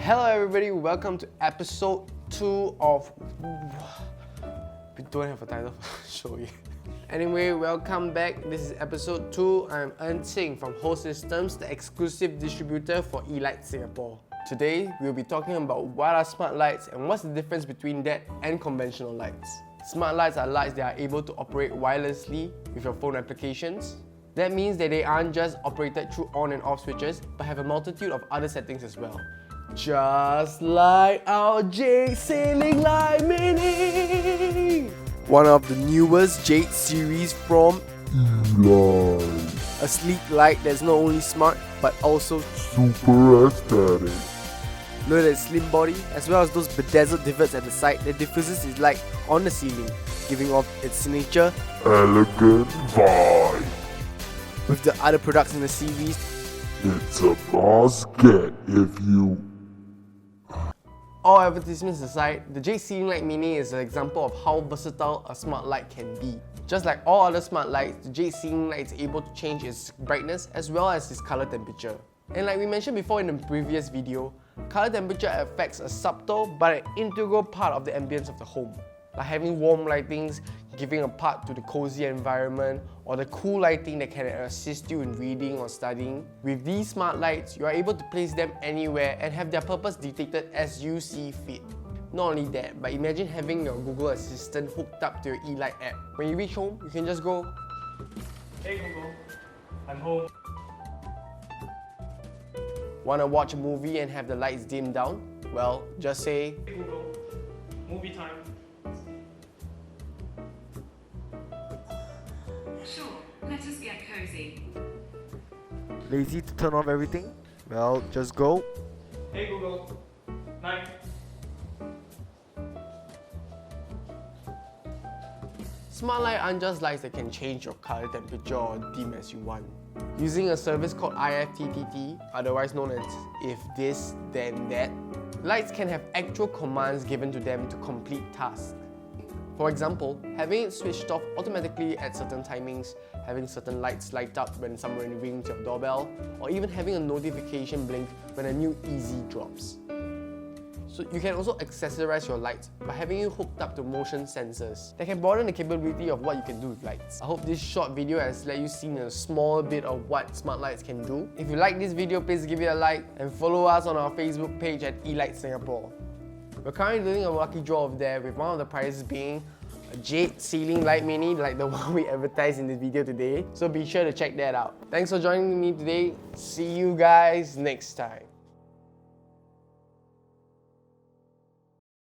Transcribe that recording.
Hello everybody, welcome to episode 2 of... We don't have a title for the show yet. Anyway, welcome back. This is episode 2. I'm En Ting from Host Systems, the exclusive distributor for Yeelight Singapore. Today, we'll be talking about what are smart lights and what's the difference between that and conventional lights. Smart lights are lights that are able to operate wirelessly with your phone applications. That means that they aren't just operated through on and off switches, but have a multitude of other settings as well. Just like our Jade Ceiling Light Mini! One of the newest Jade series from Yeelight. a sleek light that's not only smart, but also Super aesthetic. look at its slim body, as well as those bedazzled divots at the side that diffuses its light on the ceiling, giving off its signature Elegant vibe. with the other products in the series. It's a must get if you... All advertisements aside, the Jade Ceiling Light Mini is an example of how versatile a smart light can be. Just like all other smart lights, the Jade Ceiling Light is able to change its brightness as well as its color temperature. And like we mentioned before in the previous video, color temperature affects a subtle but an integral part of the ambience of the home. Like having warm lightings, giving a part to the cozy environment, or the cool lighting that can assist you in reading or studying. With these smart lights, you are able to place them anywhere and have their purpose dictated as you see fit. Not only that, but imagine having your Google Assistant hooked up to your Yeelight app. When you reach home, you can just go, Hey Google, I'm home. wanna watch a movie and have the lights dimmed down? Well, just say, Hey Google, movie time. Sure, let us get cozy. lazy to turn off everything? Well, just go. Hey Google, night. Smart lights aren't just lights that can change your color temperature or dim as you want. Using a service called IFTTT, otherwise known as If This Then That, lights can have actual commands given to them to complete tasks. For example, having it switched off automatically at certain timings, having certain lights light up when someone rings your doorbell, or even having a notification blink when a new Easy drops. So you can also accessorize your lights by having it hooked up to motion sensors that can broaden the capability of what you can do with lights. I hope this short video has let you see a small bit of what smart lights can do. If you like this video, please give it a like and follow us on our Facebook page at Yeelight Singapore. We're currently doing a lucky draw over there with one of the prizes being a Jade Ceiling Light Mini like the one we advertised in this video today. So be sure to check that out. Thanks for joining me today. See you guys next time.